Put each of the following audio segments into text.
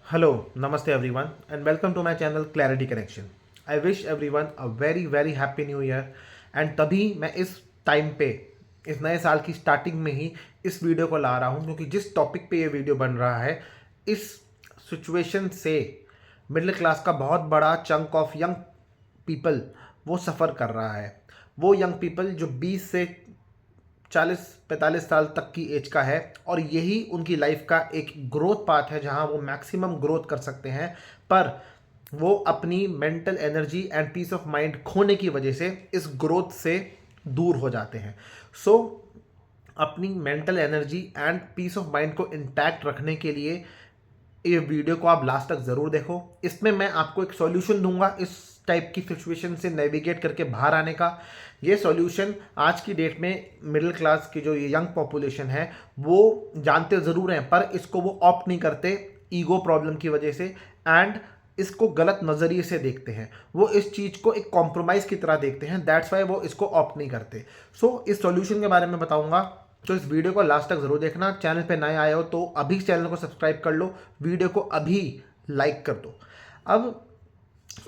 Hello, Namaste everyone, and welcome to my channel Clarity Connection. I wish everyone a very happy new year. And तभी मैं इस time पे इस नए साल की स्टार्टिंग में ही इस वीडियो को ला रहा हूँ क्योंकि जिस टॉपिक पे ये वीडियो बन रहा है इस सिचुएशन से मिडिल क्लास का बहुत बड़ा चंक ऑफ यंग पीपल वो सफ़र कर रहा है। वो यंग पीपल जो 20 से 40-45 साल तक की एज का है और यही उनकी लाइफ का एक ग्रोथ पाथ है जहां वो मैक्सिमम ग्रोथ कर सकते हैं, पर वो अपनी mental energy and peace of mind खोने की वजह से इस ग्रोथ से दूर हो जाते हैं। सो अपनी mental energy and peace of mind को इंटैक्ट रखने के लिए ये वीडियो को आप लास्ट तक ज़रूर देखो। इसमें मैं आपको एक सॉल्यूशन दूंगा इस टाइप की सिचुएशन से नेविगेट करके बाहर आने का। ये सॉल्यूशन आज की डेट में मिडिल क्लास की जो ये यंग पॉपुलेशन है वो जानते ज़रूर हैं, पर इसको वो ऑप्ट नहीं करते ईगो प्रॉब्लम की वजह से, एंड इसको गलत नज़रिए से देखते हैं। वो इस चीज़ को एक कॉम्प्रोमाइज़ की तरह देखते हैं, दैट्स वाई वो इसको ऑप्ट नहीं करते। सो इस सॉल्यूशन के बारे में बताऊंगा, तो इस वीडियो को लास्ट तक ज़रूर देखना। चैनल पे नए आए हो तो अभी चैनल को सब्सक्राइब कर लो, वीडियो को अभी लाइक कर दो। अब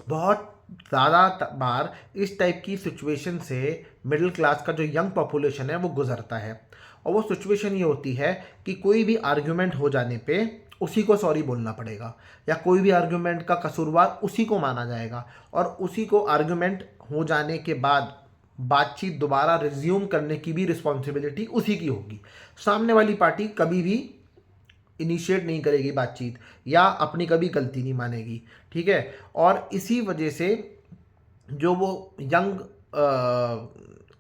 बहुत ज़्यादा बार इस टाइप की सिचुएशन से मिडिल क्लास का जो यंग पॉपुलेशन है वो गुजरता है, और वो सिचुएशन ये होती है कि कोई भी आर्ग्यूमेंट हो जाने पे उसी को सॉरी बोलना पड़ेगा, या कोई भी आर्ग्यूमेंट का कसूरवार उसी को माना जाएगा, और उसी को आर्ग्यूमेंट हो जाने के बाद बातचीत दोबारा रिज्यूम करने की भी रिस्पॉन्सिबिलिटी उसी की होगी। सामने वाली पार्टी कभी भी इनिशिएट नहीं करेगी बातचीत या अपनी कभी गलती नहीं मानेगी, ठीक है। और इसी वजह से जो वो यंग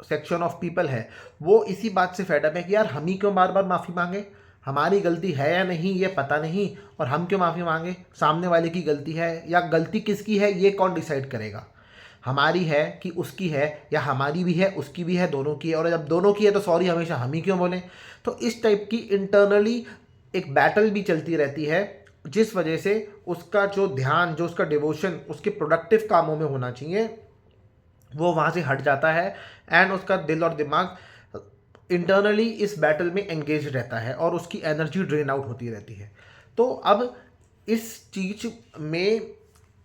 सेक्शन ऑफ पीपल है वो इसी बात से फेडअप है कि यार हम ही क्यों बार बार माफ़ी मांगे, हमारी गलती है या नहीं ये पता नहीं, और हम क्यों माफ़ी मांगे, सामने वाले की गलती है या गलती किसकी है ये कौन डिसाइड करेगा, हमारी है कि उसकी है, या हमारी भी है उसकी भी है, दोनों की है, और जब दोनों की है तो सॉरी हमेशा हम ही क्यों बोलें। तो इस टाइप की इंटरनली एक बैटल भी चलती रहती है, जिस वजह से उसका जो ध्यान, जो उसका डिवोशन उसके प्रोडक्टिव कामों में होना चाहिए वो वहाँ से हट जाता है, एंड उसका दिल और दिमाग इंटरनली इस बैटल में एंगेज रहता है और उसकी एनर्जी ड्रेन आउट होती रहती है। तो अब इस चीज़ में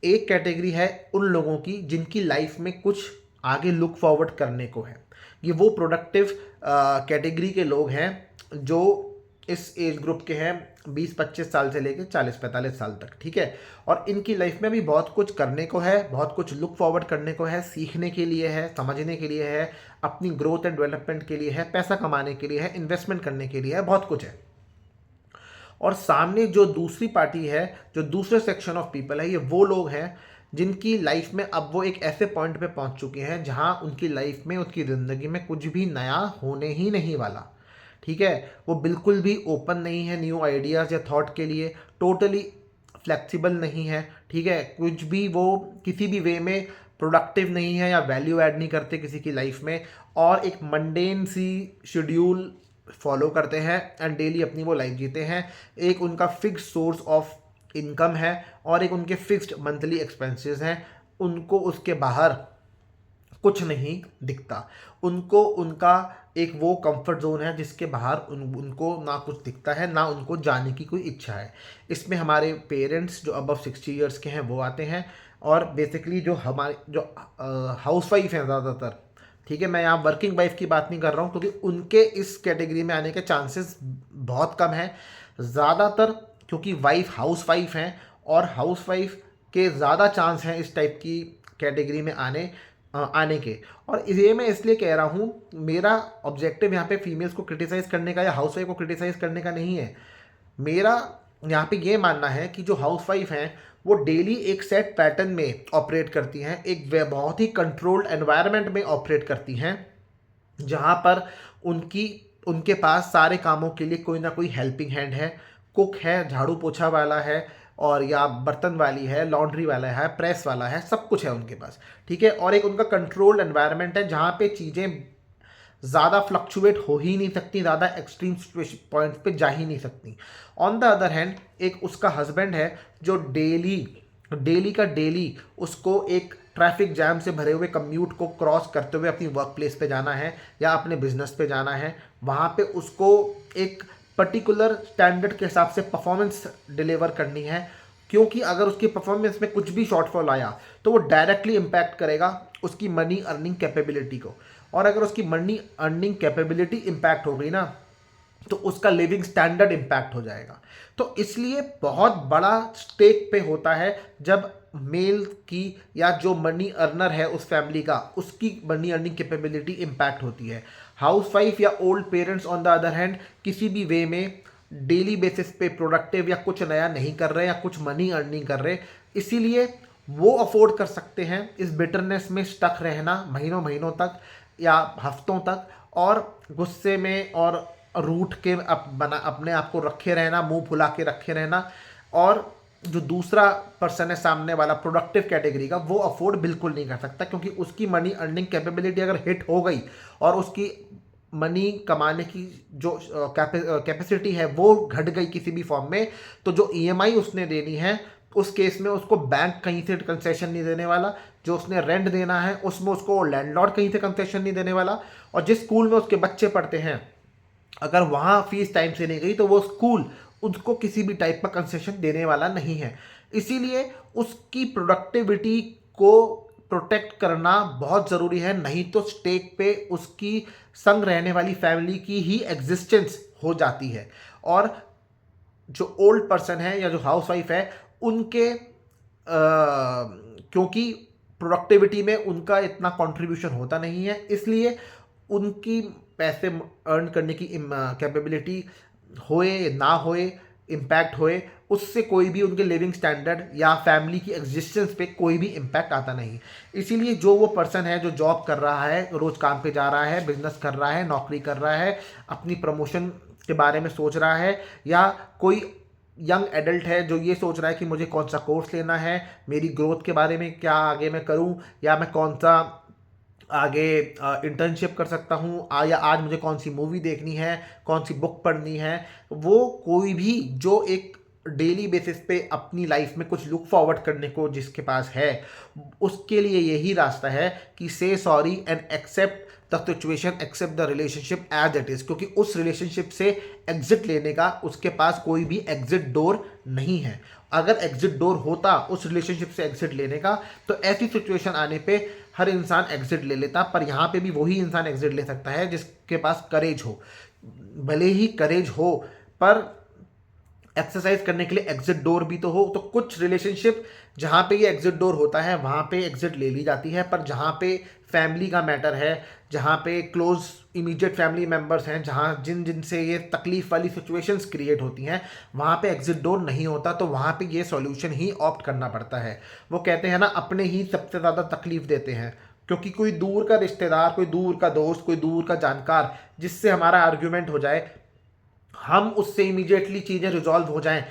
एक कैटेगरी है उन लोगों की जिनकी लाइफ में कुछ आगे लुक फॉरवर्ड करने को है। ये वो प्रोडक्टिव कैटेगरी के लोग हैं जो इस एज ग्रुप के हैं 20-25 साल से लेकर 40-45 साल तक, ठीक है। और इनकी लाइफ में भी बहुत कुछ करने को है, बहुत कुछ लुक फॉरवर्ड करने को है, सीखने के लिए है, समझने के लिए है, अपनी ग्रोथ एंड डेवलपमेंट के लिए है, पैसा कमाने के लिए है, इन्वेस्टमेंट करने के लिए है, बहुत कुछ है। और सामने जो दूसरी पार्टी है, जो दूसरे सेक्शन ऑफ पीपल है, ये वो लोग हैं जिनकी लाइफ में अब वो एक ऐसे पॉइंट पे पहुंच चुके हैं जहां उनकी लाइफ में, उनकी ज़िंदगी में कुछ भी नया होने ही नहीं वाला, ठीक है। वो बिल्कुल भी ओपन नहीं है न्यू आइडियाज़ या थॉट के लिए, टोटली फ्लेक्सिबल नहीं है, ठीक है। कुछ भी वो किसी भी वे में प्रोडक्टिव नहीं है या वैल्यू ऐड नहीं करते किसी की लाइफ में, और एक मंडेन सी शेड्यूल फॉलो करते हैं एंड डेली अपनी वो लाइफ जीते हैं। एक उनका फिक्स सोर्स ऑफ इनकम है और एक उनके फिक्स्ड मंथली एक्सपेंसेस हैं, उनको उसके बाहर कुछ नहीं दिखता। उनको उनका एक वो कंफर्ट जोन है जिसके बाहर उनको ना कुछ दिखता है, ना उनको जाने की कोई इच्छा है। इसमें हमारे पेरेंट्स जो अबव 60 ईयर्स के हैं वो आते हैं, और बेसिकली जो हमारे जो हाउस वाइफ हैं ज़्यादातर, ठीक है। मैं यहाँ वर्किंग वाइफ की बात नहीं कर रहा हूँ क्योंकि उनके इस कैटेगरी में आने के चांसेस बहुत कम हैं। ज़्यादातर क्योंकि वाइफ हाउस वाइफ हैं, और हाउस वाइफ के ज़्यादा चांस हैं इस टाइप की कैटेगरी में आने के। और ये मैं इसलिए कह रहा हूँ, मेरा ऑब्जेक्टिव यहाँ पे फीमेल्स को क्रिटिसाइज़ करने का या हाउस वाइफ को क्रिटिसाइज़ करने का नहीं है। मेरा यहाँ पे ये मानना है कि जो हाउस वाइफ हैं वो डेली एक सेट पैटर्न में ऑपरेट करती हैं, एक बहुत ही कंट्रोल्ड एनवायरनमेंट में ऑपरेट करती हैं, जहाँ पर उनके पास सारे कामों के लिए कोई ना कोई हेल्पिंग हैंड है, कुक है, झाड़ू पोछा वाला है, और या बर्तन वाली है, लॉन्ड्री वाला है, प्रेस वाला है, सब कुछ है उनके पास, ठीक है। और एक उनका कंट्रोल्ड एनवायरनमेंट है जहाँ पे चीज़ें ज़्यादा फ्लक्चुएट हो ही नहीं सकती, ज़्यादा एक्सट्रीम पॉइंट पे जा ही नहीं सकती। ऑन द अदर हैंड एक उसका हस्बैंड है जो डेली डेली का डेली उसको एक ट्रैफिक जैम से भरे हुए कम्यूट को क्रॉस करते हुए अपनी वर्क प्लेस पे जाना है या अपने बिजनेस पे जाना है। वहाँ पे उसको एक पर्टिकुलर स्टैंडर्ड के हिसाब से परफॉर्मेंस डिलीवर करनी है। क्योंकि अगर उसकी परफॉर्मेंस में कुछ भी शॉर्टफॉल आया तो वो डायरेक्टली इम्पैक्ट करेगा उसकी मनी अर्निंग कैपेबिलिटी को, और अगर उसकी मनी अर्निंग कैपेबिलिटी इम्पैक्ट हो गई ना तो उसका लिविंग स्टैंडर्ड इम्पैक्ट हो जाएगा। तो इसलिए बहुत बड़ा स्टेक पे होता है जब मेल की या जो मनी अर्नर है उस फैमिली का, उसकी मनी अर्निंग कैपेबिलिटी इम्पैक्ट होती है। हाउसवाइफ या old parents on the other hand किसी भी वे में डेली बेसिस पे प्रोडक्टिव या कुछ नया नहीं कर रहे या कुछ मनी अर्निंग कर रहे, इसीलिए वो अफोर्ड कर सकते हैं इस बिटरनेस में स्टक रहना महीनों महीनों तक या हफ्तों तक, और गुस्से में और रूठ के अपने आप को रखे रहना, मुंह फुला के रखे रहना। और जो दूसरा पर्सन है सामने वाला प्रोडक्टिव कैटेगरी का, वो अफोर्ड बिल्कुल नहीं कर सकता, क्योंकि उसकी मनी अर्निंग कैपेबिलिटी अगर हिट हो गई और उसकी मनी कमाने की जो कैपेसिटी है वो घट गई किसी भी फॉर्म में, तो जो ईएमआई उसने देनी है उस केस में उसको बैंक कहीं से कंसेशन नहीं देने वाला, जो उसने रेंट देना है उसमें उसको लैंडलॉर्ड कहीं से कंसेशन नहीं देने वाला, और जिस स्कूल में उसके बच्चे पढ़ते हैं अगर वहाँ फीस टाइम से नहीं गई तो वो स्कूल उसको किसी भी टाइप का कंसेशन देने वाला नहीं है। इसीलिए उसकी प्रोडक्टिविटी को प्रोटेक्ट करना बहुत ज़रूरी है, नहीं तो स्टेक पे उसकी संग रहने वाली फैमिली की ही एग्जिस्टेंस हो जाती है। और जो ओल्ड पर्सन है या जो हाउसवाइफ है उनके क्योंकि प्रोडक्टिविटी में उनका इतना कंट्रीब्यूशन होता नहीं है, इसलिए उनकी पैसे अर्न करने की कैपेबिलिटी होए ना होए, इम्पैक्ट होए, उससे कोई भी उनके लिविंग स्टैंडर्ड या फैमिली की एग्जिस्टेंस पे कोई भी इम्पैक्ट आता नहीं। इसीलिए जो वो पर्सन है जो जॉब कर रहा है, रोज़ काम पे जा रहा है, बिजनेस कर रहा है, नौकरी कर रहा है, अपनी प्रमोशन के बारे में सोच रहा है, या कोई यंग एडल्ट है जो ये सोच रहा है कि मुझे कौन सा कोर्स लेना है, मेरी ग्रोथ के बारे में क्या आगे मैं करूं, या मैं कौन सा आगे इंटर्नशिप कर सकता हूँ, या आज मुझे कौन सी मूवी देखनी है, कौन सी बुक पढ़नी है, वो कोई भी जो एक डेली बेसिस पे अपनी लाइफ में कुछ लुक फॉरवर्ड करने को जिसके पास है, उसके लिए यही रास्ता है कि say sorry and accept the situation, accept the relationship as it is, क्योंकि उस रिलेशनशिप से एग्जिट लेने का उसके पास कोई भी एग्जिट डोर नहीं है। अगर एग्जिट डोर होता उस रिलेशनशिप से एग्जिट लेने का तो ऐसी सिचुएशन आने पे हर इंसान एग्जिट ले लेता, पर यहाँ पे भी वही इंसान एग्जिट ले सकता है जिसके पास करेज हो। भले ही करेज हो पर एक्सरसाइज करने के लिए एग्जिट डोर भी तो हो। तो कुछ रिलेशनशिप जहाँ पे ये एग्जिट डोर होता है वहाँ पे एग्जिट ले ली जाती है, पर जहाँ पे फैमिली का मैटर है, जहाँ पे क्लोज इमीडिएट फैमिली मेम्बर्स हैं, जहाँ जिनसे ये तकलीफ वाली सिचुएशंस क्रिएट होती हैं, वहाँ पे एग्जिट डोर नहीं होता, तो वहाँ पे ये सॉल्यूशन ही ऑप्ट करना पड़ता है। वो कहते हैं ना, अपने ही सबसे ज़्यादा तकलीफ देते हैं, क्योंकि कोई दूर का रिश्तेदार, कोई दूर का दोस्त, कोई दूर का जानकार जिससे हमारा आर्ग्यूमेंट हो जाए, हम उससे इमीडिएटली चीज़ें रिजॉल्व हो जाएं,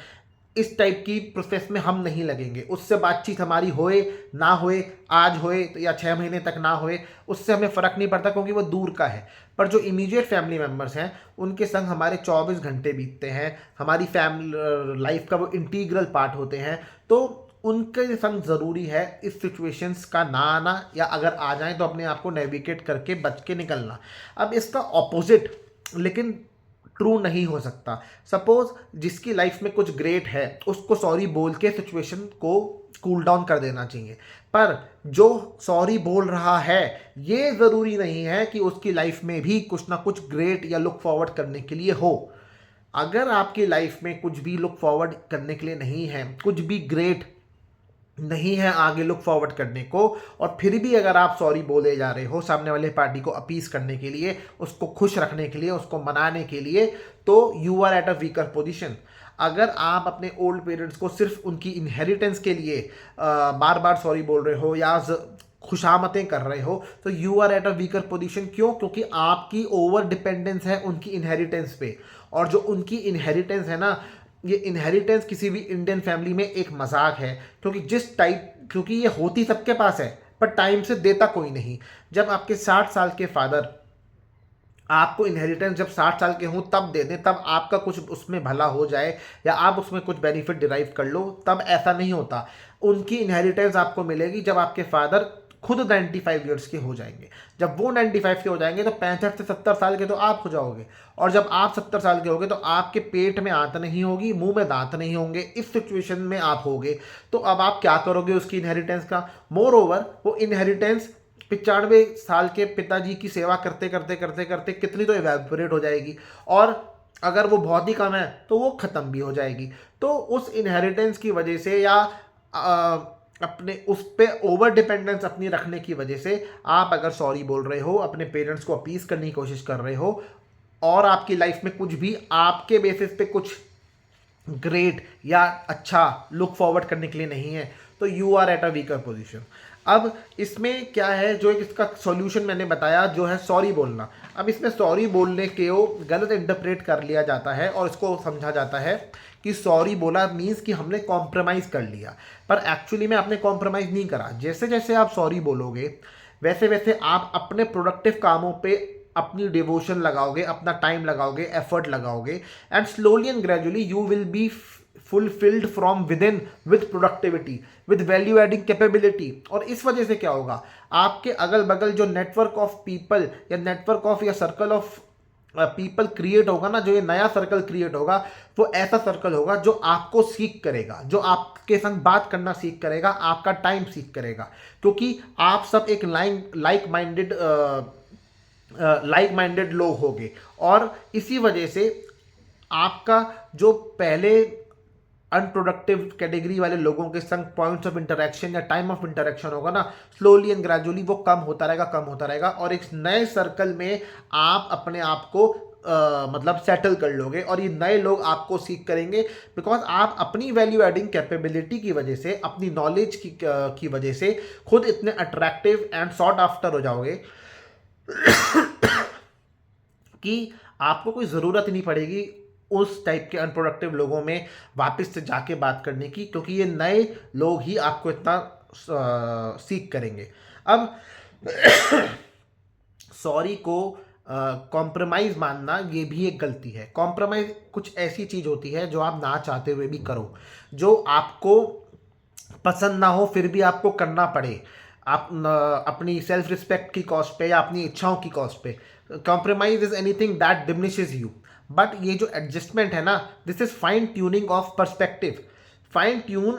इस टाइप की प्रोसेस में हम नहीं लगेंगे। उससे बातचीत हमारी होए ना होए, आज होए तो या 6 महीने तक ना होए, उससे हमें फ़र्क नहीं पड़ता क्योंकि वो दूर का है। पर जो इमीडिएट फैमिली मेम्बर्स हैं उनके संग हमारे 24 घंटे बीतते हैं, हमारी फैमिली लाइफ का वो इंटीग्रल पार्ट होते हैं, तो उनके संग ज़रूरी है इस सिचुएशंस का ना आना, या अगर आ जाएं तो अपने आप को नेविगेट करके बच के निकलना। अब इसका ऑपोजिट लेकिन ट्रू नहीं हो सकता। सपोज जिसकी लाइफ में कुछ ग्रेट है उसको सॉरी बोल के सिचुएशन को कूल डाउन कर देना चाहिए, पर जो सॉरी बोल रहा है ये ज़रूरी नहीं है कि उसकी लाइफ में भी कुछ ना कुछ ग्रेट या लुक फॉरवर्ड करने के लिए हो। अगर आपकी लाइफ में कुछ भी लुक फॉरवर्ड करने के लिए नहीं है, कुछ भी ग्रेट नहीं है आगे लुक फॉरवर्ड करने को, और फिर भी अगर आप सॉरी बोले जा रहे हो सामने वाले पार्टी को अपीस करने के लिए, उसको खुश रखने के लिए, उसको मनाने के लिए, तो you are at a weaker position. अगर आप अपने ओल्ड पेरेंट्स को सिर्फ उनकी इनहेरिटेंस के लिए बार बार सॉरी बोल रहे हो या खुशामतें कर रहे हो, तो you are at a weaker position. क्यों? क्योंकि आपकी ओवर डिपेंडेंस है उनकी इनहेरिटेंस पे, और जो उनकी इनहेरिटेंस है ना, ये इनहेरिटेंस किसी भी इंडियन फैमिली में एक मजाक है, क्योंकि ये होती सबके पास है पर टाइम से देता कोई नहीं। जब आपके 60 साल के फादर आपको इनहेरिटेंस जब 60 साल के हों तब दे दें, तब आपका कुछ उसमें भला हो जाए या आप उसमें कुछ बेनिफिट डिराइव कर लो, तब ऐसा नहीं होता। उनकी इनहेरिटेंस आपको मिलेगी जब आपके फादर खुद 95 ईयर्स के हो जाएंगे। जब वो 95 के हो जाएंगे तो 65 से 70 साल के तो आप हो जाओगे, और जब आप 70 साल के होगे तो आपके पेट में आंत नहीं होगी, मुंह में दांत नहीं होंगे, इस सिचुएशन में आप होगे। तो अब आप क्या करोगे उसकी इनहेरिटेंस का? मोर ओवर वो इनहेरिटेंस 95 साल के पिताजी की सेवा करते करते करते करते कितनी तो इवेपोरेट हो जाएगी, और अगर वो बहुत ही कम है तो वो ख़त्म भी हो जाएगी। तो उस इनहेरिटेंस की वजह से या अपने उस पे ओवर डिपेंडेंस अपनी रखने की वजह से आप अगर सॉरी बोल रहे हो, अपने पेरेंट्स को अपीस करने की कोशिश कर रहे हो, और आपकी लाइफ में कुछ भी आपके बेसिस पे कुछ ग्रेट या अच्छा लुक फॉरवर्ड करने के लिए नहीं है, तो you are at a weaker position. अब इसमें क्या है, जो एक इसका सॉल्यूशन मैंने बताया जो है सॉरी बोलना। अब इसमें सॉरी बोलने को गलत इंटरप्रेट कर लिया जाता है और इसको समझा जाता है कि सॉरी बोला मीन्स कि हमने कॉम्प्रोमाइज़ कर लिया, पर एक्चुअली में आपने कॉम्प्रोमाइज़ नहीं करा। जैसे जैसे आप सॉरी बोलोगे वैसे वैसे आप अपने प्रोडक्टिव कामों पे अपनी डिवोशन लगाओगे, अपना टाइम लगाओगे, एफर्ट लगाओगे, and slowly and gradually you will be fulfilled from with in with productivity, with value adding capability. और इस वजह से क्या होगा, आपके अगल बगल जो नेटवर्क ऑफ पीपल या नेटवर्क ऑफ या सर्कल ऑफ पीपल क्रिएट होगा ना, जो ये नया सर्कल क्रिएट होगा, वो ऐसा सर्कल होगा जो आपको सीख करेगा, जो आपके संग बात करना सीख करेगा, आपका टाइम सीख करेगा, क्योंकि आप सब एक लाइक माइंडेड लोग होंगे। और इसी वजह से आपका जो पहले अनप्रोडक्टिव कैटेगरी वाले लोगों के संग पॉइंट्स ऑफ इंटरेक्शन या टाइम ऑफ इंटरेक्शन होगा ना, स्लोली एंड ग्रेजुअली वो कम होता रहेगा, कम होता रहेगा, और एक नए सर्कल में आप अपने आप को मतलब सेटल कर लोगे, और ये नए लोग आपको सीख करेंगे, बिकॉज आप अपनी वैल्यू एडिंग कैपेबिलिटी की वजह से, अपनी नॉलेज की वजह से खुद इतने अट्रैक्टिव एंड सॉट आफ्टर हो जाओगे कि आपको कोई ज़रूरत नहीं पड़ेगी उस टाइप के अनप्रोडक्टिव लोगों में वापस से जाके बात करने की, क्योंकि ये नए लोग ही आपको इतना सीख करेंगे। अब सॉरी को कॉम्प्रोमाइज़ मानना ये भी एक गलती है। कॉम्प्रोमाइज़ कुछ ऐसी चीज़ होती है जो आप ना चाहते हुए भी करो, जो आपको पसंद ना हो फिर भी आपको करना पड़े, आप अपनी सेल्फ रिस्पेक्ट की कॉस्ट पे या अपनी इच्छाओं की कॉस्ट पे। Compromise is anything that diminishes you, but ये जो एडजस्टमेंट है ना, this is fine tuning of perspective. Fine tune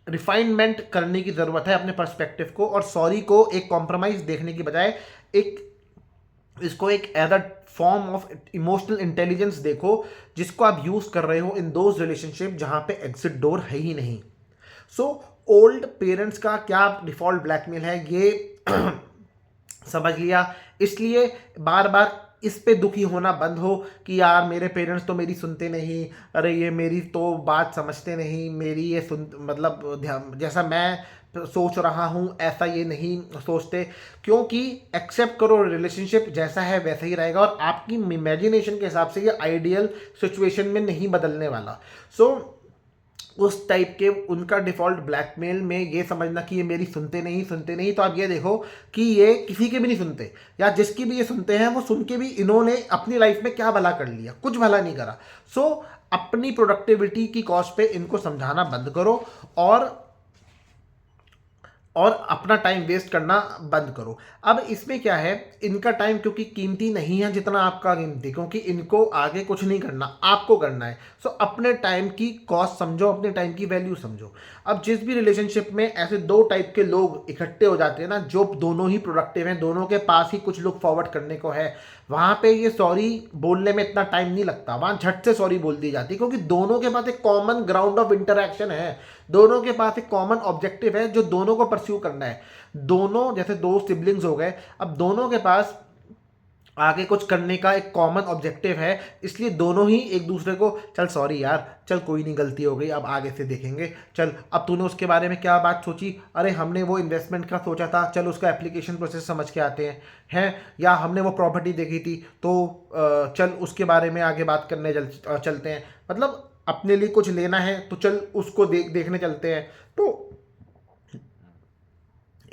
refinement करने की ज़रूरत है अपने पर्सपेक्टिव को, और सॉरी को एक कॉम्प्रोमाइज़ देखने की बजाय इसको एक as a form of emotional intelligence देखो, जिसको आप यूज़ कर रहे हो इन दोज रिलेशनशिप जहाँ पे एग्जिट डोर है ही नहीं। सो ओल्ड पेरेंट्स का क्या डिफ़ॉल्ट ब्लैकमेल है ये समझ लिया, इसलिए बार बार इस पे दुखी होना बंद हो कि यार मेरे पेरेंट्स तो मेरी सुनते नहीं, अरे ये मेरी तो बात समझते नहीं, मेरी ये मतलब जैसा मैं सोच रहा हूँ ऐसा ये नहीं सोचते, क्योंकि एक्सेप्ट करो रिलेशनशिप जैसा है वैसा ही रहेगा, और आपकी इमेजिनेशन के हिसाब से ये आइडियल सिचुएशन में नहीं बदलने वाला। सो उस टाइप के उनका डिफ़ॉल्ट ब्लैकमेल में ये समझना कि ये मेरी सुनते नहीं, तो आप ये देखो कि ये किसी के भी नहीं सुनते, या जिसकी भी ये सुनते हैं वो सुन के भी इन्होंने अपनी लाइफ में क्या भला कर लिया, कुछ भला नहीं करा। सो अपनी प्रोडक्टिविटी की कॉस्ट पे इनको समझाना बंद करो, और अपना टाइम वेस्ट करना बंद करो। अब इसमें क्या है, इनका टाइम क्योंकि कीमती नहीं है जितना आपका कीमती, क्योंकि इनको आगे कुछ नहीं करना, आपको करना है। सो अपने टाइम की कॉस्ट समझो, अपने टाइम की वैल्यू समझो। अब जिस भी रिलेशनशिप में ऐसे दो टाइप के लोग इकट्ठे हो जाते हैं ना, जो दोनों ही प्रोडक्टिव हैं, दोनों के पास ही कुछ लुक फॉरवर्ड करने को है, वहाँ पे ये सॉरी बोलने में इतना टाइम नहीं लगता, वहाँ झट से सॉरी बोल दी जाती है, क्योंकि दोनों के पास एक कॉमन ग्राउंड ऑफ इंटरेक्शन है, दोनों के पास एक कॉमन ऑब्जेक्टिव है जो दोनों को परस्यू करना है। दोनों जैसे दो सिबलिंग्स हो गए, अब दोनों के पास आगे कुछ करने का एक कॉमन ऑब्जेक्टिव है, इसलिए दोनों ही एक दूसरे को चल सॉरी यार, चल कोई नहीं गलती हो गई, अब आगे से देखेंगे, चल अब तूने उसके बारे में क्या बात सोची, अरे हमने वो इन्वेस्टमेंट का सोचा था, चल उसका एप्लीकेशन प्रोसेस समझ के आते हैं, या हमने वो प्रॉपर्टी देखी थी तो चल उसके बारे में आगे बात करने चलते हैं, मतलब अपने लिए कुछ लेना है तो चल उसको देखने चलते हैं। तो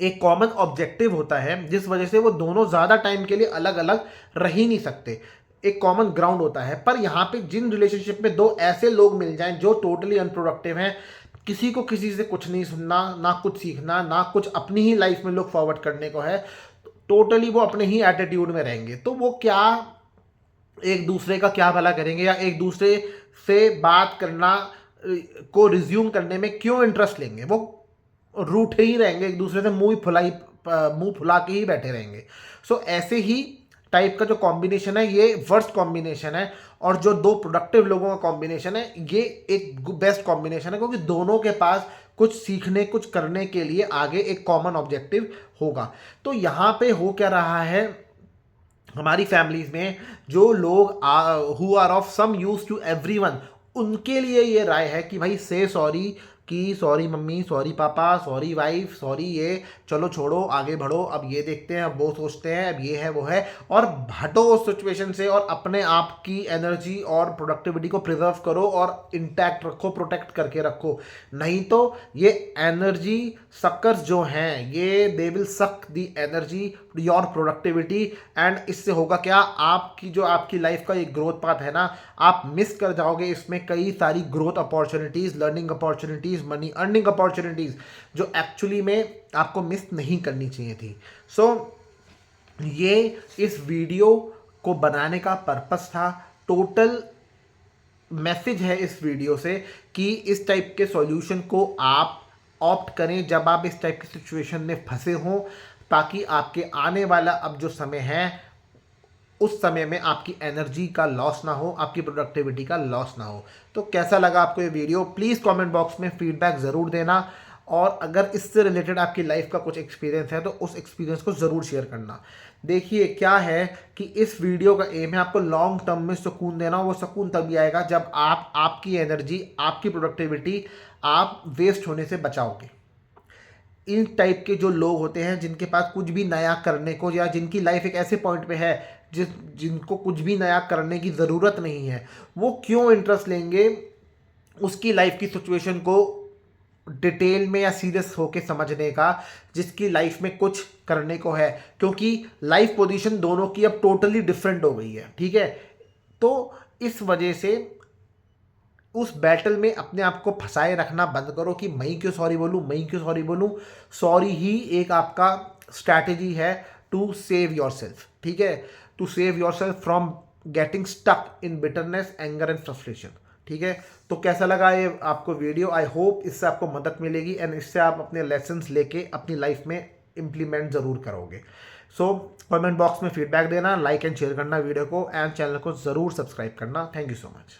एक कॉमन ऑब्जेक्टिव होता है जिस वजह से वो दोनों ज़्यादा टाइम के लिए अलग अलग रह ही नहीं सकते, एक कॉमन ग्राउंड होता है। पर यहाँ पे जिन रिलेशनशिप में दो ऐसे लोग मिल जाएं जो टोटली अनप्रोडक्टिव हैं, किसी को किसी से कुछ नहीं सुनना, ना कुछ सीखना, ना कुछ अपनी ही लाइफ में लुक फॉरवर्ड करने को है। टोटली वो अपने ही एटीट्यूड में रहेंगे, तो वो क्या एक दूसरे का क्या भला करेंगे, या एक दूसरे से बात करना को रिज्यूम करने में क्यों इंटरेस्ट लेंगे। वो रूठे ही रहेंगे, एक दूसरे से मुंह फुला के ही बैठे रहेंगे। सो ऐसे ही टाइप का जो कॉम्बिनेशन है ये वर्स्ट कॉम्बिनेशन है, और जो दो प्रोडक्टिव लोगों का कॉम्बिनेशन है ये एक बेस्ट कॉम्बिनेशन है, क्योंकि दोनों के पास कुछ सीखने कुछ करने के लिए आगे एक कॉमन ऑब्जेक्टिव होगा। तो यहाँ पे हो क्या रहा है, हमारी फैमिलीज में जो लोग who are of some use to everyone, उनके लिए ये राय है कि भाई से सॉरी, कि सॉरी मम्मी, सॉरी पापा, सॉरी वाइफ, सॉरी ये, चलो छोड़ो आगे बढ़ो, अब ये देखते हैं, अब वो सोचते हैं, अब ये है वो है, और हटो उस सिचुएशन से और अपने आप की एनर्जी और प्रोडक्टिविटी को प्रिजर्व करो और इंटैक्ट रखो, प्रोटेक्ट करके रखो। नहीं तो ये एनर्जी सक्कर्स जो हैं ये they will suck the energy your productivity, and इससे होगा क्या, आपकी जो आपकी लाइफ का ये ग्रोथ पाथ है ना, आप मिस कर जाओगे इसमें कई सारी growth opportunities, learning opportunities, money earning opportunities, जो एक्चुअली में आपको मिस नहीं करनी चाहिए थी। सो ये इस वीडियो को बनाने का पर्पस था। टोटल मैसेज है इस वीडियो से कि इस टाइप के सॉल्यूशन को आप ऑप्ट करें जब आप इस टाइप की सिचुएशन में फंसे हों, ताकि आपके आने वाला अब जो समय है उस समय में आपकी एनर्जी का लॉस ना हो, आपकी प्रोडक्टिविटी का लॉस ना हो। तो कैसा लगा आपको ये वीडियो, प्लीज़ कमेंट बॉक्स में फीडबैक ज़रूर देना, और अगर इससे रिलेटेड आपकी लाइफ का कुछ एक्सपीरियंस है तो उस एक्सपीरियंस को ज़रूर शेयर करना। देखिए क्या है कि इस वीडियो का एम है आपको लॉन्ग टर्म में सुकून देना। वो सुकून तभी आएगा जब आपकी एनर्जी, आपकी प्रोडक्टिविटी आप वेस्ट होने से बचाओगे। इन टाइप के जो लोग होते हैं जिनके पास कुछ भी नया करने को, या जिनकी लाइफ एक ऐसे पॉइंट पे है जिनको कुछ भी नया करने की ज़रूरत नहीं है, वो क्यों इंटरेस्ट लेंगे उसकी लाइफ की सिचुएशन को डिटेल में या सीरियस होके समझने का, जिसकी लाइफ में कुछ करने को है, क्योंकि लाइफ पोजीशन दोनों की अब टोटली डिफरेंट हो गई है। ठीक है, तो इस वजह से उस बैटल में अपने आप को फंसाए रखना बंद करो कि मैं क्यों सॉरी बोलूँ, मैं क्यों सॉरी बोलूँ। सॉरी ही एक आपका स्ट्रैटेजी है टू सेव योर सेल्फ। ठीक है, to save yourself from getting stuck in bitterness, anger and frustration. ठीक है, तो कैसा लगा ये आपको वीडियो, आई होप इससे आपको मदद मिलेगी, एंड इससे आप अपने लेसन्स लेके अपनी लाइफ में इम्प्लीमेंट ज़रूर करोगे। सो कमेंट बॉक्स में फीडबैक देना, लाइक एंड शेयर करना वीडियो को, एंड चैनल को ज़रूर सब्सक्राइब करना। Thank you so much.